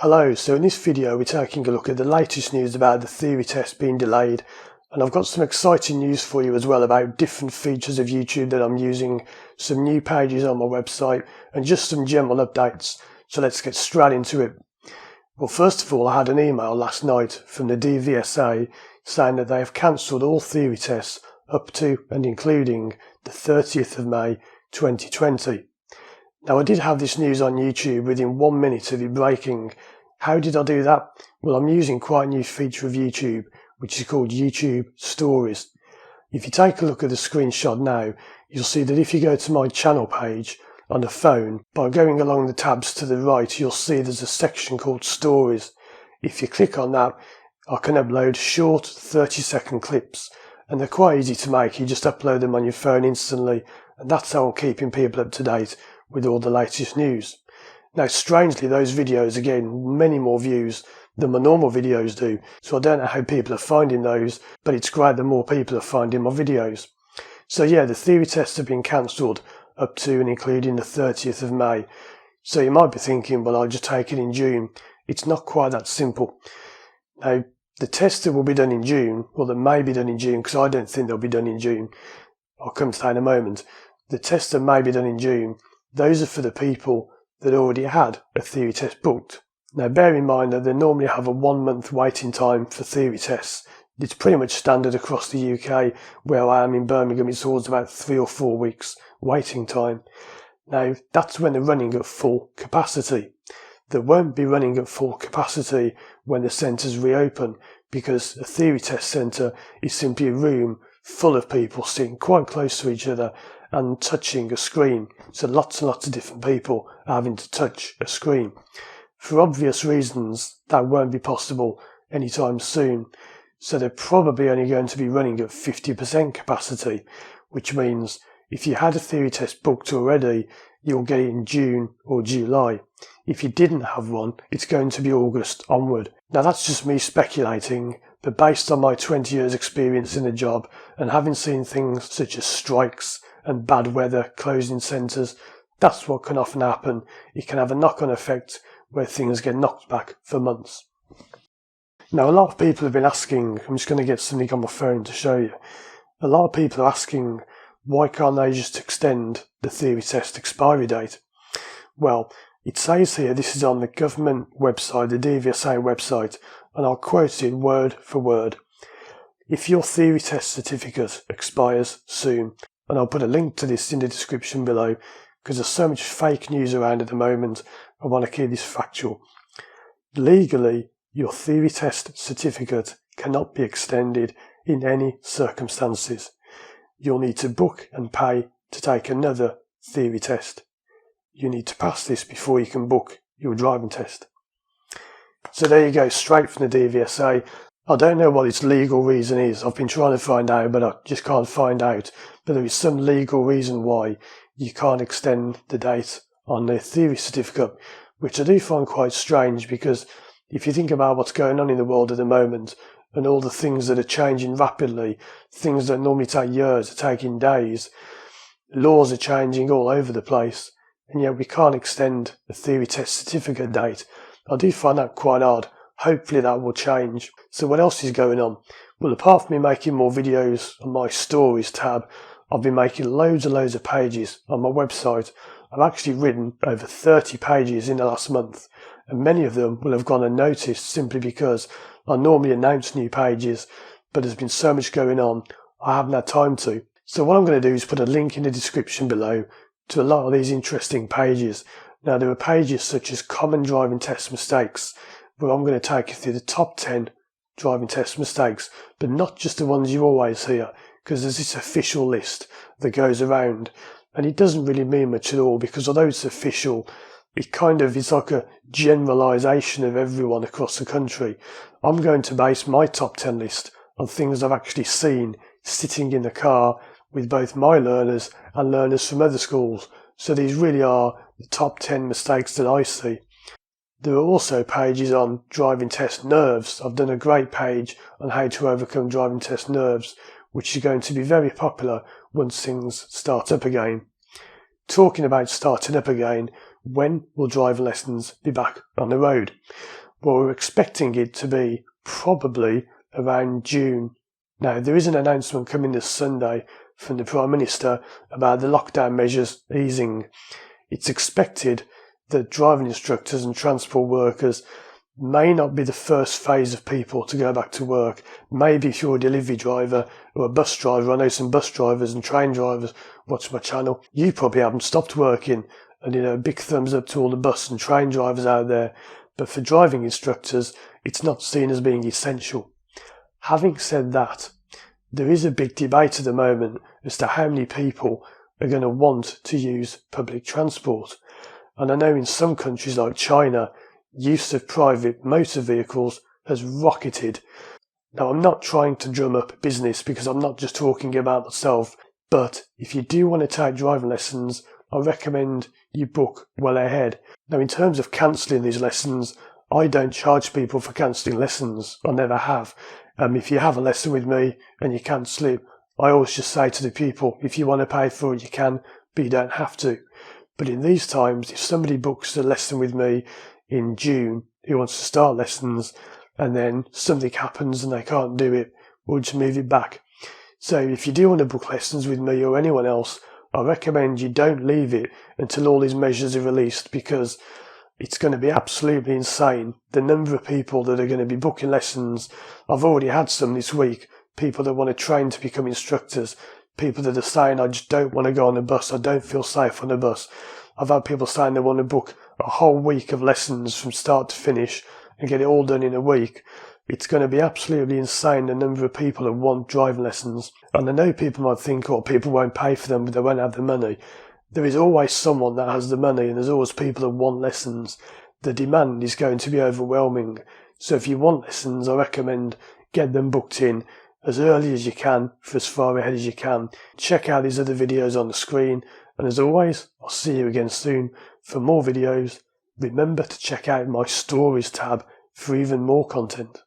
Hello, so in this video we're taking a look at the latest news about the theory test being delayed, and I've got some exciting news for you as well about different features of YouTube that I'm using, some new pages on my website and just some general updates. So let's get straight into it. Well, first of all, I had an email last night from the DVSA saying that they have cancelled all theory tests up to and including the 30th of May 2020. Now, I did have this news on YouTube within 1 minute of it breaking. How did I do that? Well, I'm using quite a new feature of YouTube, which is called YouTube Stories. If you take a look at the screenshot now, you'll see that if you go to my channel page on the phone, by going along the tabs to the right, you'll see there's a section called Stories. If you click on that, I can upload short 30-second clips, and they're quite easy to make. You just upload them on your phone instantly, and that's how I'm keeping people up to date with all the latest news. Now, strangely, those videos are getting many more views than my normal videos do, so I don't know how people are finding those, but it's great that more people are finding my videos. So yeah, the theory tests have been cancelled up to and including the 30th of May. So you might be thinking, well, I'll just take it in June. It's not quite that simple. Now, the tests that will be done in June, well, that may be done in June, because I don't think they'll be done in June. I'll come to that in a moment. The tests that may be done in June, those are for the people that already had a theory test booked. Now, bear in mind that they normally have a 1 month waiting time for theory tests. It's pretty much standard across the UK. Where I am in Birmingham, it's always about 3 or 4 weeks waiting time. Now, that's when they're running at full capacity. They won't be running at full capacity when the centres reopen, because a theory test centre is simply a room full of people sitting quite close to each other and touching a screen. So lots and lots of different people are having to touch a screen. For obvious reasons, that won't be possible anytime soon. So they're probably only going to be running at 50% capacity, which means if you had a theory test booked already, you'll get it in June or July. If you didn't have one, it's going to be August onward. Now, that's just me speculating, but based on my 20 years experience in the job and having seen things such as strikes and bad weather closing centres, that's what can often happen. It can have a knock-on effect where things get knocked back for months. Now, a lot of people have been asking, I'm just going to get something on my phone to show you. A lot of people are asking, why can't they just extend the theory test expiry date? Well, it says here, this is on the government website, the DVSA website, and I'll quote it word for word. If your theory test certificate expires soon, and I'll put a link to this in the description below, because there's so much fake news around at the moment, I want to keep this factual. Legally, your theory test certificate cannot be extended in any circumstances. You'll need to book and pay to take another theory test. You need to pass this before you can book your driving test. So there you go, straight from the DVSA. I don't know what its legal reason is. I've been trying to find out, but I just can't find out. But there is some legal reason why you can't extend the date on the theory certificate, which I do find quite strange, because if you think about what's going on in the world at the moment and all the things that are changing rapidly, things that normally take years are taking days, laws are changing all over the place, and yet we can't extend the theory test certificate date. I do find that quite odd. Hopefully that will change. So what else is going on? Well, apart from me making more videos on my stories tab, I've been making loads and loads of pages on my website. I've actually written over 30 pages in the last month, and many of them will have gone unnoticed simply because I normally announce new pages, but there's been so much going on, I haven't had time to. So what I'm going to do is put a link in the description below to a lot of these interesting pages. Now, there are pages such as common driving test mistakes, where I'm going to take you through the top 10 driving test mistakes, but not just the ones you always hear, because there's this official list that goes around, and it doesn't really mean much at all, because although it's official, it kind of is like a generalisation of everyone across the country. I'm going to base my top 10 list on things I've actually seen sitting in the car with both my learners and learners from other schools. So these really are the top 10 mistakes that I see. There are also pages on driving test nerves. I've done a great page on how to overcome driving test nerves, which is going to be very popular once things start up again. Talking about starting up again, when will driving lessons be back on the road? Well, we're expecting it to be probably around June. Now, there is an announcement coming this Sunday from the Prime Minister about the lockdown measures easing. It's expected that driving instructors and transport workers may not be the first phase of people to go back to work. Maybe if you're a delivery driver or a bus driver, I know some bus drivers and train drivers watch my channel, you probably haven't stopped working, and big thumbs up to all the bus and train drivers out there. But for driving instructors, it's not seen as being essential. Having said that, there is a big debate at the moment as to how many people are going to want to use public transport. And I know in some countries like China, use of private motor vehicles has rocketed. Now, I'm not trying to drum up business because I'm not just talking about myself, but if you do want to take driving lessons, I recommend you book well ahead. Now, in terms of cancelling these lessons, I don't charge people for cancelling lessons. I never have. If you have a lesson with me and you cancel it, I always just say to the people, if you want to pay for it, you can, but you don't have to. But in these times, if somebody books a lesson with me in June who wants to start lessons and then something happens and they can't do it, we'll just move it back. So if you do want to book lessons with me or anyone else, I recommend you don't leave it until all these measures are released, because it's going to be absolutely insane. The number of people that are going to be booking lessons, I've already had some this week, people that want to train to become instructors, people that are saying, I just don't want to go on a bus, I don't feel safe on a bus. I've had people saying they want to book a whole week of lessons from start to finish and get it all done in a week. It's going to be absolutely insane, the number of people that want driving lessons. And I know people might think, people won't pay for them, but they won't have the money. There is always someone that has the money, and there's always people that want lessons. The demand is going to be overwhelming. So if you want lessons, I recommend get them booked in as early as you can, for as far ahead as you can. Check out these other videos on the screen. And as always, I'll see you again soon for more videos. Remember to check out my stories tab for even more content.